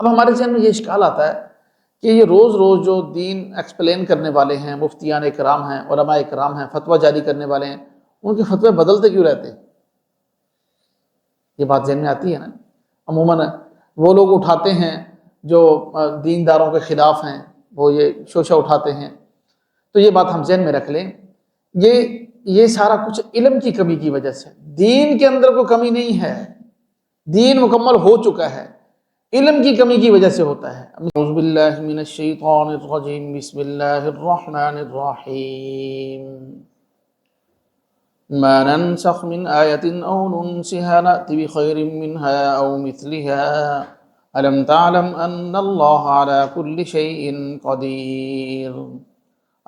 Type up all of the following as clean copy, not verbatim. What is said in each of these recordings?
اب ہمارے ذہن میں یہ اشکال آتا ہے کہ یہ روز روز جو دین ایکسپلین کرنے والے ہیں، مفتیان اکرام ہیں، علماء اکرام ہیں، فتویٰ جاری کرنے والے ہیں، ان کے فتوے بدلتے کیوں رہتے ہیں؟ یہ بات ذہن میں آتی ہے نا؟ عموماً وہ لوگ اٹھاتے ہیں جو دینداروں کے خلاف ہیں، وہ یہ شوشہ اٹھاتے ہیں. تو یہ بات ہم ذہن میں رکھ لیں، یہ سارا کچھ علم کی کمی کی وجہ سے. دین کے اندر کوئی کمی نہیں ہے، دین مکمل ہو چکا ہے، علم کی کمی کی وجہ سے ہوتا ہے. اعوذ باللہ من الشیطان الرجیم، بسم اللہ الرحمن الرحیم. ما ننسخ من آیت او ننسها نأتی بخیر منها او مثلها ألم تعلم أن الله على كل شيء قدير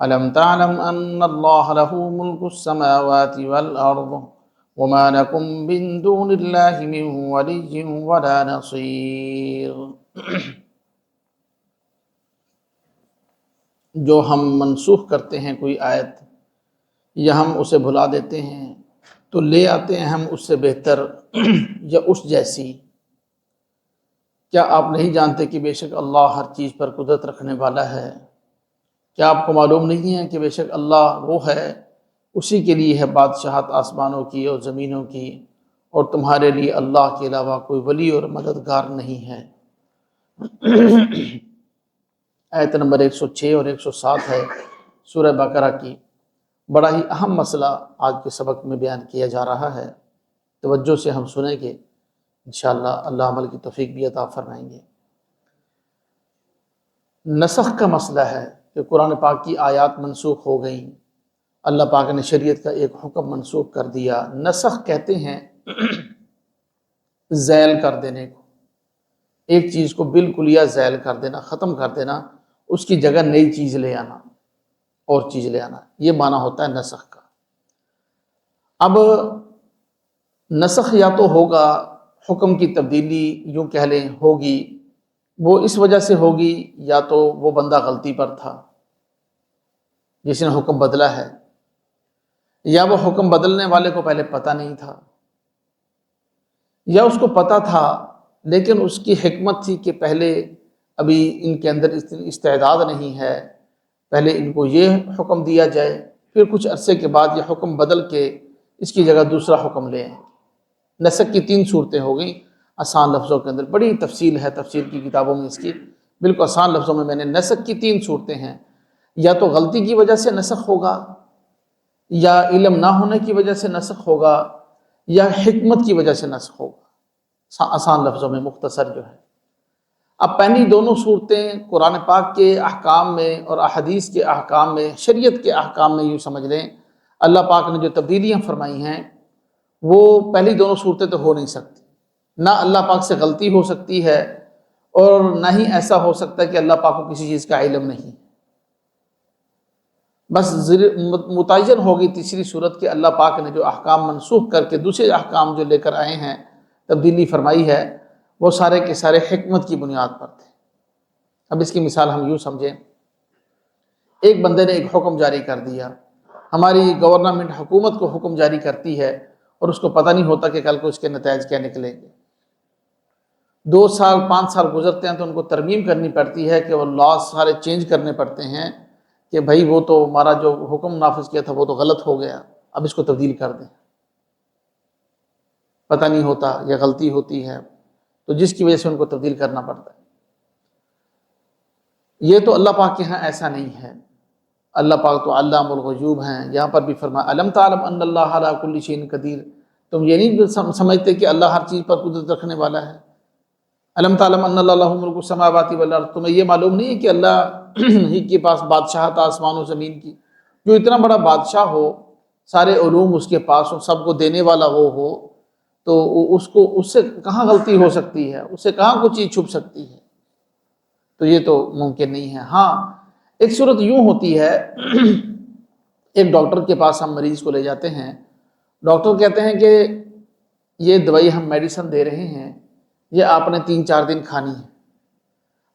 ألم تعلم أن الله له ملك السماوات والأرض وما لكم من دون الله من ولي ولا نصير. جو ہم منسوخ کرتے ہیں کوئی آیت یا ہم اسے بھلا دیتے ہیں تو لے آتے ہیں ہم اس سے بہتر یا اس جیسی. کیا آپ نہیں جانتے کہ بے شک اللہ ہر چیز پر قدرت رکھنے والا ہے؟ کیا آپ کو معلوم نہیں ہے کہ بے شک اللہ وہ ہے، اسی کے لیے ہے بادشاہت آسمانوں کی اور زمینوں کی، اور تمہارے لیے اللہ کے علاوہ کوئی ولی اور مددگار نہیں ہے. آیت نمبر 106 اور 107 ہے سورہ بقرہ کی. بڑا ہی اہم مسئلہ آج کے سبق میں بیان کیا جا رہا ہے، توجہ سے ہم سنیں گے انشاءاللہ اللہ عمل کی توفیق بھی عطا فرمائیں گے. نسخ کا مسئلہ ہے کہ قرآن پاک کی آیات منسوخ ہو گئیں، اللہ پاک نے شریعت کا ایک حکم منسوخ کر دیا. نسخ کہتے ہیں زیل کر دینے کو، ایک چیز کو بالکل یا زیل کر دینا، ختم کر دینا، اس کی جگہ نئی چیز لے آنا، اور چیز لے آنا، یہ معنی ہوتا ہے نسخ کا. اب نسخ یا تو ہوگا حکم کی تبدیلی، یوں کہہ لیں ہوگی، وہ اس وجہ سے ہوگی یا تو وہ بندہ غلطی پر تھا جس نے حکم بدلا ہے، یا وہ حکم بدلنے والے کو پہلے پتہ نہیں تھا، یا اس کو پتہ تھا لیکن اس کی حکمت تھی کہ پہلے ابھی ان کے اندر استعداد نہیں ہے، پہلے ان کو یہ حکم دیا جائے، پھر کچھ عرصے کے بعد یہ حکم بدل کے اس کی جگہ دوسرا حکم لیں. نسخ کی 3 صورتیں ہو گئیں آسان لفظوں کے اندر. بڑی تفصیل ہے تفسیر کی کتابوں میں اس کی، بالکل آسان لفظوں میں نے نسخ کی 3 صورتیں ہیں. یا تو غلطی کی وجہ سے نسخ ہوگا، یا علم نہ ہونے کی وجہ سے نسخ ہوگا، یا حکمت کی وجہ سے نسخ ہوگا. آسان لفظوں میں مختصر جو ہے. اب پہلی دونوں صورتیں قرآن پاک کے احکام میں اور احادیث کے احکام میں، شریعت کے احکام میں یوں سمجھ لیں اللہ پاک نے جو تبدیلیاں فرمائی ہیں وہ پہلی دونوں صورتیں تو ہو نہیں سکتی. نہ اللہ پاک سے غلطی ہو سکتی ہے اور نہ ہی ایسا ہو سکتا کہ اللہ پاک کو کسی چیز کا علم نہیں. بس متعین ہوگی تیسری صورت کہ اللہ پاک نے جو احکام منسوخ کر کے دوسرے احکام جو لے کر آئے ہیں، تبدیلی فرمائی ہے، وہ سارے کے سارے حکمت کی بنیاد پر تھے. اب اس کی مثال ہم یوں سمجھیں، ایک بندے نے ایک حکم جاری کر دیا، ہماری گورنمنٹ حکومت کو حکم جاری کرتی ہے اور اس کو پتہ نہیں ہوتا کہ کل کو اس کے نتائج کیا نکلیں گے. 2 سال 5 سال گزرتے ہیں تو ان کو ترمیم کرنی پڑتی ہے کہ وہ لاس سارے چینج کرنے پڑتے ہیں کہ بھائی وہ تو ہمارا جو حکم نافذ کیا تھا وہ تو غلط ہو گیا، اب اس کو تبدیل کر دیں. پتہ نہیں ہوتا یا غلطی ہوتی ہے تو جس کی وجہ سے ان کو تبدیل کرنا پڑتا ہے. یہ تو اللہ پاک کے ہاں ایسا نہیں ہے. اللہ پاک تو علام الغیوب ہیں. یہاں پر بھی فرمایا الم تعلم ان اللہ علی کل شیء قدیر، تم یہ نہیں سمجھتے کہ اللہ ہر چیز پر قدرت رکھنے والا ہے. الم تعلم ان اللہ لہ ملک السماوات والارض، تمہیں یہ معلوم نہیں ہے کہ اللہ ہی کے پاس بادشاہت آسمان و زمین کی. جو اتنا بڑا بادشاہ ہو، سارے علوم اس کے پاس ہو، سب کو دینے والا وہ ہو، تو اس سے کہاں غلطی ہو سکتی ہے، اس سے کہاں کوئی چیز چھپ سکتی ہے؟ تو یہ تو ممکن نہیں ہے. ہاں ایک صورت یوں ہوتی ہے، ایک ڈاکٹر کے پاس ہم مریض کو لے جاتے ہیں، ڈاکٹر کہتے ہیں کہ یہ دوائی ہم میڈیسن دے رہے ہیں، یہ آپ نے 3-4 دن کھانی ہے.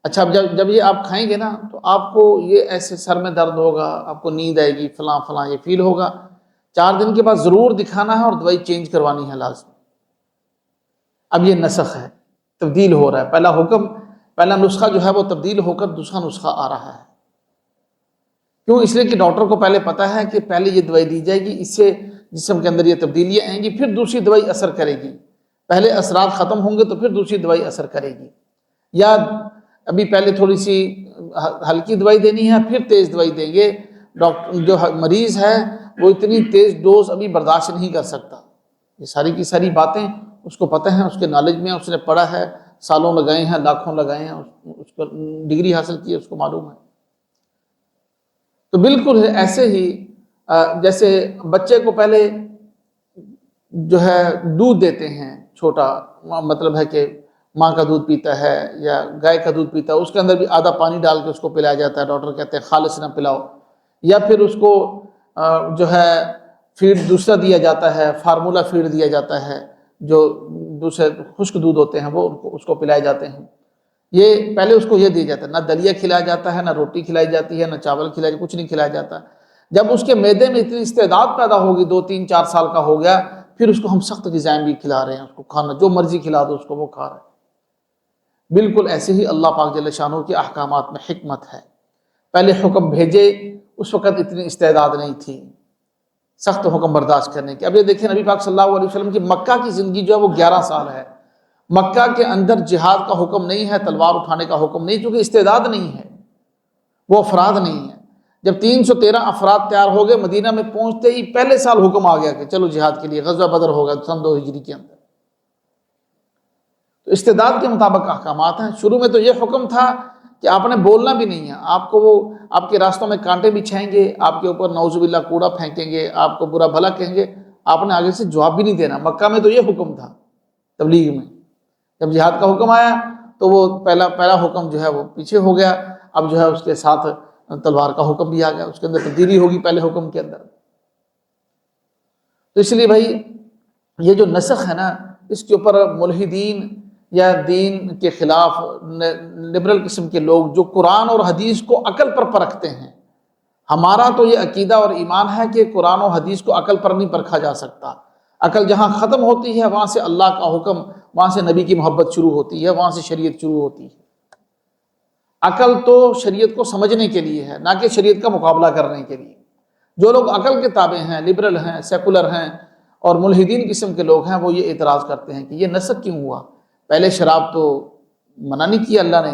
اچھا جب یہ آپ کھائیں گے نا تو آپ کو یہ ایسے سر میں درد ہوگا، آپ کو نیند آئے گی، فلاں فلاں یہ فیل ہوگا. 4 دن کے بعد ضرور دکھانا ہے اور دوائی چینج کروانی ہے لازم. اب یہ نسخ ہے، تبدیل ہو رہا ہے. پہلا نسخہ جو ہے وہ تبدیل ہو کر دوسرا نسخہ آ رہا ہے. کیوں؟ اس لیے کہ ڈاکٹر کو پہلے پتہ ہے کہ پہلے یہ دوائی دی جائے گی، اس سے جسم کے اندر یہ تبدیلیاں آئیں گی، پھر دوسری دوائی اثر کرے گی. پہلے اثرات ختم ہوں گے تو پھر دوسری دوائی اثر کرے گی. یا ابھی پہلے تھوڑی سی ہلکی دوائی دینی ہے، پھر تیز دوائی دیں گے. ڈاکٹر جو مریض ہے وہ اتنی تیز ڈوز ابھی برداشت نہیں کر سکتا. یہ ساری کی ساری باتیں اس کو پتہ ہیں، اس کے نالج میں اس نے پڑھا ہے، سالوں لگائے ہیں، لاکھوں لگائے ہیں، اس پر ڈگری حاصل کی ہے، اس کو معلوم ہے. تو بالکل ایسے ہی جیسے بچے کو پہلے جو ہے دودھ دیتے ہیں چھوٹا، مطلب ہے کہ ماں کا دودھ پیتا ہے یا گائے کا دودھ پیتا ہے، اس کے اندر بھی آدھا پانی ڈال کے اس کو پلایا جاتا ہے. ڈاکٹر کہتے ہیں خالص نہ پلاؤ. یا پھر اس کو جو ہے فیڈ دوسرا دیا جاتا ہے، فارمولا فیڈ دیا جاتا ہے، جو دوسرے خشک دودھ ہوتے ہیں وہ اس کو پلائے جاتے ہیں. یہ پہلے اس کو یہ دیا جاتا ہے، نہ دلیا کھلایا جاتا ہے، نہ روٹی کھلائی جاتی ہے، نہ چاول کھلایا، کچھ نہیں کھلایا جاتا. جب اس کے معدے میں اتنی استعداد پیدا ہوگی، 2 3 4 سال کا ہو گیا، پھر اس کو ہم سخت غذائیں بھی کھلا رہے ہیں، اس کو کھانا جو مرضی کھلا دو اس کو وہ کھا رہا ہے. بالکل ایسے ہی اللہ پاک جل شانہ کے احکامات میں حکمت ہے. پہلے حکم بھیجے اس وقت اتنی استعداد نہیں تھی سخت حکم برداشت کرنے کی. اب یہ دیکھیں نبی پاک صلی اللہ علیہ وسلم کی مکہ کی زندگی جو ہے وہ 11 سال ہے. مکہ کے اندر جہاد کا حکم نہیں ہے، تلوار اٹھانے کا حکم نہیں، چونکہ استعداد نہیں ہے، وہ افراد نہیں ہے. جب 313 افراد تیار ہو گئے، مدینہ میں پہنچتے ہی پہلے سال حکم آ گیا کہ چلو جہاد کے لیے. غزوہ بدر ہوگا سن 2 ہجری کے اندر. تو استعداد کے مطابق احکامات ہیں. شروع میں تو یہ حکم تھا کہ آپ نے بولنا بھی نہیں ہے، آپ کو وہ آپ کے راستوں میں کانٹے بچھائیں گے، آپ کے اوپر نعوذ باللہ کوڑا پھینکیں گے، آپ کو برا بھلا کہیں گے، آپ نے آگے سے جواب بھی نہیں دینا. مکہ میں تو یہ حکم تھا. تبلیغ میں جب جہاد کا حکم آیا تو وہ پہلا حکم جو ہے وہ پیچھے ہو گیا. اب جو ہے اس کے ساتھ تلوار کا حکم بھی آ گیا، اس کے اندر تبدیلی ہوگی پہلے حکم کے اندر. تو اس لیے بھائی یہ جو نسخ ہے نا، اس کے اوپر ملحدین یا دین کے خلاف لبرل قسم کے لوگ جو قرآن اور حدیث کو عقل پر پرکھتے ہیں. ہمارا تو یہ عقیدہ اور ایمان ہے کہ قرآن و حدیث کو عقل پر نہیں پرکھا جا سکتا. عقل جہاں ختم ہوتی ہے وہاں سے اللہ کا حکم، وہاں سے نبی کی محبت شروع ہوتی ہے، وہاں سے شریعت شروع ہوتی ہے. عقل تو شریعت کو سمجھنے کے لیے ہے، نہ کہ شریعت کا مقابلہ کرنے کے لیے. جو لوگ عقل کے تابع ہیں، لبرل ہیں، سیکولر ہیں اور ملحدین قسم کے لوگ ہیں، وہ یہ اعتراض کرتے ہیں کہ یہ نسخ کیوں ہوا؟ پہلے شراب تو منع نہیں کیا اللہ نے،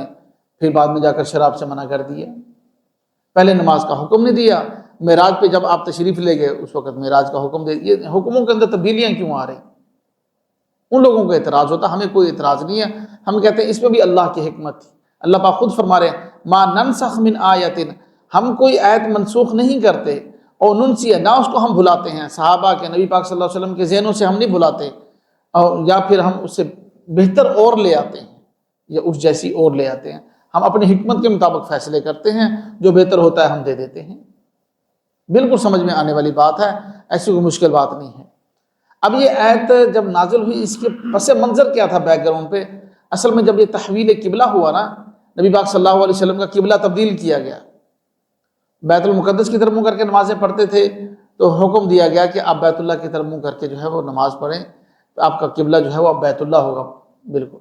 پھر بعد میں جا کر شراب سے منع کر دیا. پہلے نماز کا حکم نہیں دیا، معراج پہ جب آپ تشریف لے گئے اس وقت معراج کا حکم دے دیا. حکموں کے اندر تبدیلیاں کیوں آ رہی؟ ان لوگوں کو اعتراض ہوتا، ہمیں کوئی اعتراض نہیں ہے. ہم کہتے ہیں اس میں بھی اللہ کی حکمت تھی. اللہ پاک خود فرما رہے ہیں ما ننسخ من آیت، ہم کوئی آیت منسوخ نہیں کرتے، اور ننسی، نہ اس کو ہم بھلاتے ہیں. صحابہ کے، نبی پاک صلی اللہ علیہ وسلم کے ذہنوں سے ہم نہیں بھلاتے، اور یا پھر ہم اس سے بہتر اور لے آتے ہیں یا اس جیسی اور لے آتے ہیں. ہم اپنی حکمت کے مطابق فیصلے کرتے ہیں، جو بہتر ہوتا ہے ہم دے دیتے ہیں. بالکل سمجھ میں آنے والی بات ہے، ایسی کوئی مشکل بات نہیں ہے. اب یہ آیت جب نازل ہوئی، اس کے پس منظر کیا تھا بیک گراؤنڈ پہ؟ اصل میں جب یہ تحویل قبلہ ہوا نا، نبی پاک صلی اللہ علیہ وسلم کا قبلہ تبدیل کیا گیا، بیت المقدس کی طرف منہ کر کے نمازیں پڑھتے تھے، تو حکم دیا گیا کہ آپ بیت اللہ کی طرف منہ کر کے جو ہے وہ نماز پڑھیں، تو آپ کا قبلہ جو ہے وہ اب بیت اللہ ہوگا. بالکل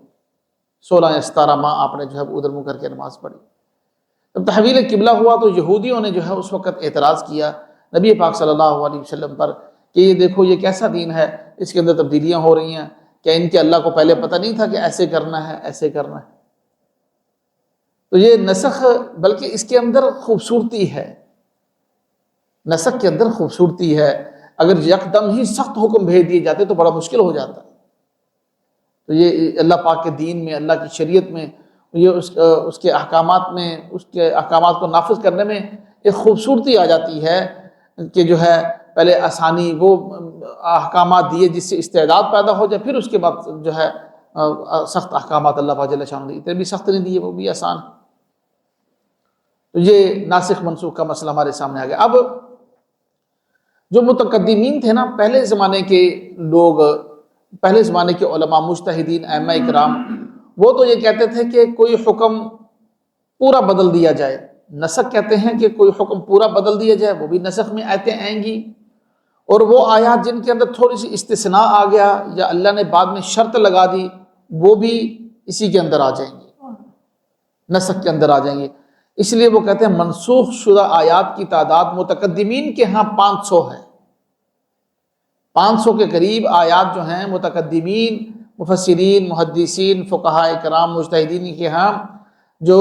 16 یا 17 ماہ آپ نے جو ہے ادھر منہ کر کے نماز پڑھی. جب تحویل قبلہ ہوا تو یہودیوں نے جو ہے اس وقت اعتراض کیا نبی پاک صلی اللہ علیہ وسلم پر کہ یہ دیکھو یہ کیسا دین ہے، اس کے اندر تبدیلیاں ہو رہی ہیں. کیا ان کے اللہ کو پہلے پتہ نہیں تھا کہ ایسے کرنا ہے، ایسے کرنا ہے؟ تو یہ نسخ، بلکہ اس کے اندر خوبصورتی ہے، نسخ کے اندر خوبصورتی ہے. اگر یکدم ہی سخت حکم بھیج دیے جاتے تو بڑا مشکل ہو جاتا. تو یہ اللہ پاک کے دین میں، اللہ کی شریعت میں، یہ اس کے احکامات میں، اس کے احکامات کو نافذ کرنے میں ایک خوبصورتی آ جاتی ہے کہ جو ہے پہلے آسانی، وہ احکامات دیے جس سے استعداد پیدا ہو جائے، پھر اس کے بعد جو ہے سخت احکامات اللہ پاک جل شانہ نے اتنے بھی سخت نہیں دیے، وہ بھی آسان. تو یہ ناسخ منسوخ کا مسئلہ ہمارے سامنے آ گیا. اب جو متقدمین تھے نا، پہلے زمانے کے لوگ، پہلے زمانے کے علماء، مجتہدین، ائمہ اکرام، وہ تو یہ کہتے تھے کہ کوئی حکم پورا بدل دیا جائے. نسخ کہتے ہیں کہ کوئی حکم پورا بدل دیا جائے، وہ بھی نسخ میں آیتیں آئیں گی. اور وہ آیات جن کے اندر تھوڑی سی استثناء آ گیا یا اللہ نے بعد میں شرط لگا دی، وہ بھی اسی کے اندر آ جائیں گی. نسخ کے اندر آ جائیں گے۔ اس لیے وہ کہتے ہیں منسوخ شدہ آیات کی تعداد متقدمین کے ہاں 500 ہے، 500 کے قریب آیات جو ہیں متقدمین، مفسرین، محدثین، فقہاء کرام، مجتہدین کے ہاں، جو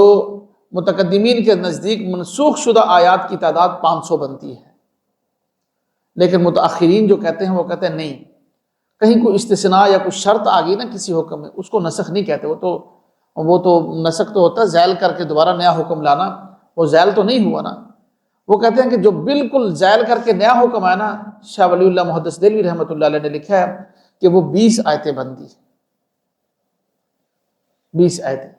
متقدمین کے نزدیک منسوخ شدہ آیات کی تعداد 500 بنتی ہے۔ لیکن متأخرین جو کہتے ہیں وہ کہتے ہیں نہیں، کہیں کوئی استثناء یا کوئی شرط آ گئی نا کسی حکم میں، اس کو نسخ نہیں کہتے، وہ تو نسخ تو ہوتا ہے زائل کر کے دوبارہ نیا حکم لانا، وہ زائل تو نہیں ہوا نا۔ وہ کہتے ہیں کہ جو بالکل زائل کر کے نیا حکم آیا نا، شاہ ولی اللہ محدث دہلوی رحمۃ اللہ علیہ نے لکھا ہے کہ وہ 20 آیتیں بندی، 20 آیتیں،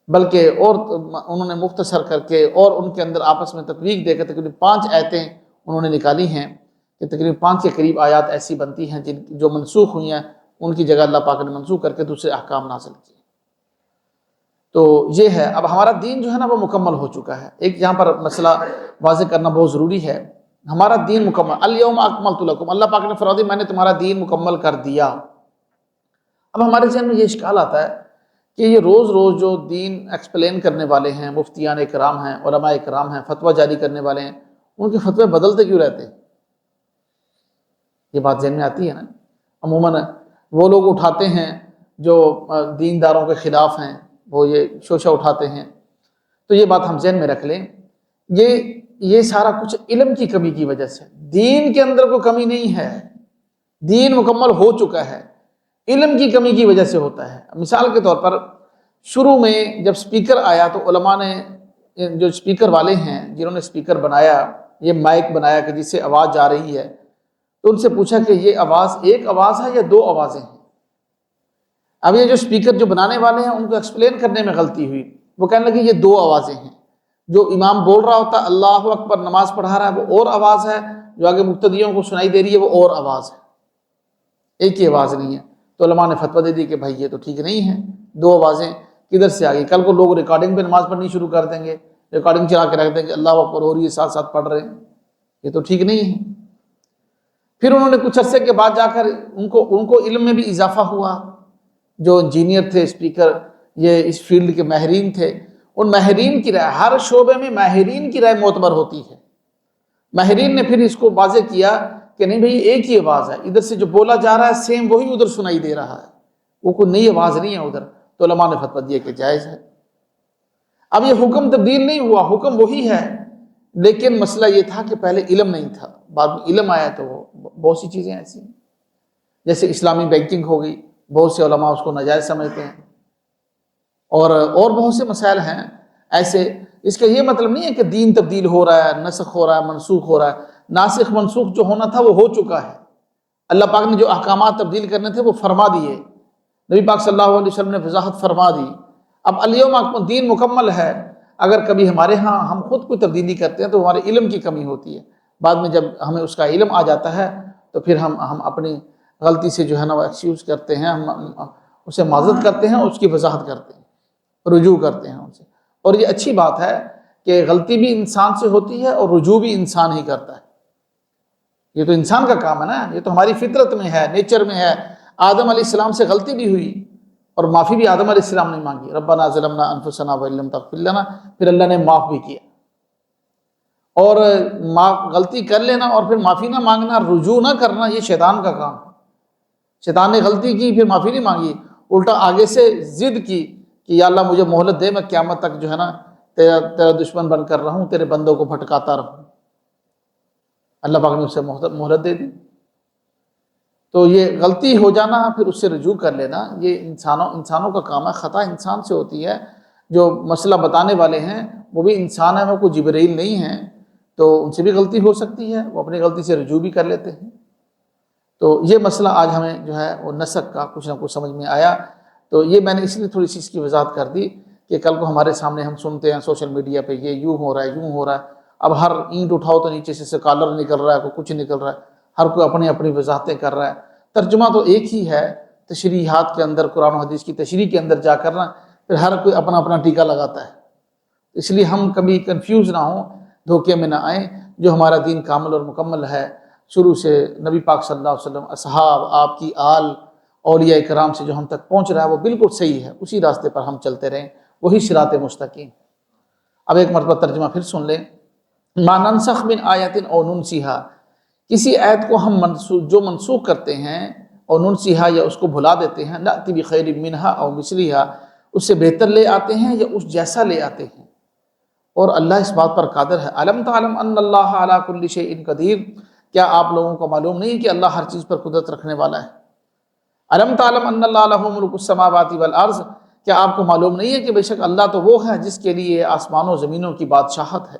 بلکہ اور انہوں نے مختصر کر کے اور ان کے اندر آپس میں تطبیق دے کر تقریباً 5 آیتیں انہوں نے نکالی ہیں کہ تقریباً 5 کے قریب آیات ایسی بنتی ہیں جو منسوخ ہوئی ہیں، ان کی جگہ اللہ پاک نے منسوخ کر کے دوسرے احکام نازل کیے۔ تو یہ ہے، اب ہمارا دین جو ہے نا وہ مکمل ہو چکا ہے۔ ایک یہاں پر مسئلہ واضح کرنا بہت ضروری ہے، ہمارا دین مکمل، الیوم اکملت لکم، اللہ پاک نے فرما دیا میں نے تمہارا دین مکمل کر دیا۔ اب ہمارے ذہن میں یہ اشکال آتا ہے کہ یہ روز روز جو دین ایکسپلین کرنے والے ہیں، مفتیان کرام ہیں، علماء کرام ہیں، فتویٰ جاری کرنے والے ہیں، ان کے فتوے بدلتے کیوں رہتے ہیں؟ یہ بات ذہن میں آتی ہے نا۔ عموماً وہ لوگ اٹھاتے ہیں جو دینداروں کے خلاف ہیں، وہ یہ شوشہ اٹھاتے ہیں، تو یہ بات ہم ذہن میں رکھ لیں، یہ سارا کچھ علم کی کمی کی وجہ سے، دین کے اندر کوئی کمی نہیں ہے، دین مکمل ہو چکا ہے، علم کی کمی کی وجہ سے ہوتا ہے۔ مثال کے طور پر شروع میں جب سپیکر آیا تو علماء نے، جو سپیکر والے ہیں جنہوں نے سپیکر بنایا، یہ مائک بنایا کہ جس سے آواز جا رہی ہے، تو ان سے پوچھا کہ یہ آواز ایک آواز ہے یا 2 آوازیں ہیں؟ اب یہ جو سپیکر جو بنانے والے ہیں ان کو ایکسپلین کرنے میں غلطی ہوئی، وہ کہنے لگے یہ 2 آوازیں ہیں، جو امام بول رہا ہوتا ہے اللہ اکبر نماز پڑھا رہا ہے وہ اور آواز ہے، جو آگے مقتدیوں کو سنائی دے رہی ہے وہ اور آواز ہے، ایک ہی آواز نہیں ہے۔ تو علماء نے فتویٰ دے دی کہ بھائی یہ تو ٹھیک نہیں ہے، 2 آوازیں کدھر سے آ گئی؟ کل کو لوگ ریکارڈنگ پہ نماز پڑھنی شروع کر دیں گے، ریکارڈنگ چلا کے رکھ دیں گے اللہ اکبر ہو رہی ہے ساتھ ساتھ پڑھ رہے ہیں، یہ تو ٹھیک نہیں ہے۔ پھر انہوں نے کچھ عرصے کے بعد جا کر ان کو علم میں بھی اضافہ ہوا، جو انجینئر تھے، اسپیکر، یہ اس فیلڈ کے ماہرین تھے، ان ماہرین کی رائے، ہر شعبے میں ماہرین کی رائے معتبر ہوتی ہے۔ ماہرین نے پھر اس کو واضح کیا کہ نہیں بھئی ایک ہی آواز ہے، ادھر سے جو بولا جا رہا ہے سیم وہی ادھر سنائی دے رہا ہے، وہ کوئی نئی آواز نہیں ہے ادھر، تو علماء نے فتویٰ دیا کہ جائز ہے۔ اب یہ حکم تبدیل نہیں ہوا، حکم وہی ہے، لیکن مسئلہ یہ تھا کہ پہلے علم نہیں تھا، بعد میں علم آیا تو وہ بہت سی چیزیں ایسی ہیں، جیسے اسلامی بینکنگ ہو گئی، بہت سے علماء اس کو ناجائز سمجھتے ہیں، اور بہت سے مسائل ہیں ایسے۔ اس کا یہ مطلب نہیں ہے کہ دین تبدیل ہو رہا ہے، نسخ ہو رہا ہے، منسوخ ہو رہا ہے، ناسخ منسوخ جو ہونا تھا وہ ہو چکا ہے، اللہ پاک نے جو احکامات تبدیل کرنے تھے وہ فرما دیے، نبی پاک صلی اللہ علیہ وسلم نے وضاحت فرما دی۔ اب الیوم اکملت دین مکمل ہے، اگر کبھی ہمارے ہاں ہم خود کوئی تبدیلی کرتے ہیں تو ہمارے علم کی کمی ہوتی ہے، بعد میں جب ہمیں اس کا علم آ جاتا ہے تو پھر ہم اپنی غلطی سے جو ہے نا وہ ایکسکیوز کرتے ہیں، ہم اسے معذرت کرتے ہیں، اس کی وضاحت کرتے ہیں، رجوع کرتے ہیں ان سے۔ اور یہ اچھی بات ہے کہ غلطی بھی انسان سے ہوتی ہے اور رجوع بھی انسان ہی کرتا ہے، یہ تو انسان کا کام ہے نا، یہ تو ہماری فطرت میں ہے، نیچر میں ہے۔ آدم علیہ السلام سے غلطی بھی ہوئی اور معافی بھی آدم علیہ السلام نے مانگی، ربنا ظلمنا انفسنا وان لم تغفر لنا، پھر اللہ نے معاف بھی کیا۔ اور غلطی کر لینا اور پھر معافی نہ مانگنا، رجوع نہ کرنا، یہ شیطان کا کام ہے۔ شیطان نے غلطی کی پھر معافی نہیں مانگی، الٹا آگے سے ضد کی کہ یا اللہ مجھے مہلت دے، میں قیامت تک جو ہے نا تیرا دشمن بن کر رہوں، تیرے بندوں کو بھٹکاتا رہوں۔ اللہ پاک نے اسے مہلت دے دی۔ تو یہ غلطی ہو جانا پھر اس سے رجوع کر لینا، یہ انسانوں کا کام ہے، خطا انسان سے ہوتی ہے۔ جو مسئلہ بتانے والے ہیں وہ بھی انسان ہیں، وہ کوئی جبرائیل نہیں ہیں، تو ان سے بھی غلطی ہو سکتی ہے، وہ اپنی غلطی سے رجوع بھی کر لیتے ہیں۔ تو یہ مسئلہ آج ہمیں جو ہے وہ نسخ کا کچھ نہ کچھ سمجھ میں آیا، تو یہ میں نے اس لیے تھوڑی سی اس کی وضاحت کر دی کہ کل کو ہمارے سامنے ہم سنتے ہیں سوشل میڈیا پہ یہ یوں ہو رہا ہے، یوں ہو رہا ہے، اب ہر اینٹ اٹھاؤ تو نیچے سے کالر نکل رہا ہے، کوئی کچھ نکل رہا ہے، ہر کوئی اپنی اپنی وضاحتیں کر رہا ہے، ترجمہ تو ایک ہی ہے، تشریحات کے اندر، قرآن و حدیث کی تشریح کے اندر جا کر نا پھر ہر کوئی اپنا اپنا ٹیکہ لگاتا ہے، اس لیے ہم کبھی کنفیوز نہ ہوں، دھوکے میں نہ آئیں۔ جو ہمارا دین کامل اور مکمل ہے، شروع سے نبی پاک صلی اللہ علیہ وسلم، اصحاب، آپ کی آل، اولیاء کرام سے جو ہم تک پہنچ رہا ہے وہ بالکل صحیح ہے، اسی راستے پر ہم چلتے رہیں۔ وہی صراط مستقیم۔ اب ایک مرتبہ ترجمہ پھر سن لیں، ما ننسخ من آیت او ننسیہا، کسی آیت کو ہم جو منسوخ کرتے ہیں، اور ننسیہا یا اس کو بھلا دیتے ہیں، نأتی بخیر منہا او مثلہا، اس سے بہتر لے آتے ہیں یا اس جیسا لے آتے ہیں، اور اللہ اس بات پر قادر ہے۔ الم تعلم ان اللہ علی کل شیء قدیر، کیا آپ لوگوں کو معلوم نہیں کہ اللہ ہر چیز پر قدرت رکھنے والا ہے؟ الم تعلم ان اللہ لہ ملک السماوات والارض، کیا آپ کو معلوم نہیں ہے کہ بے شک اللہ تو وہ ہے جس کے لیے آسمانوں و زمینوں کی بادشاہت ہے؟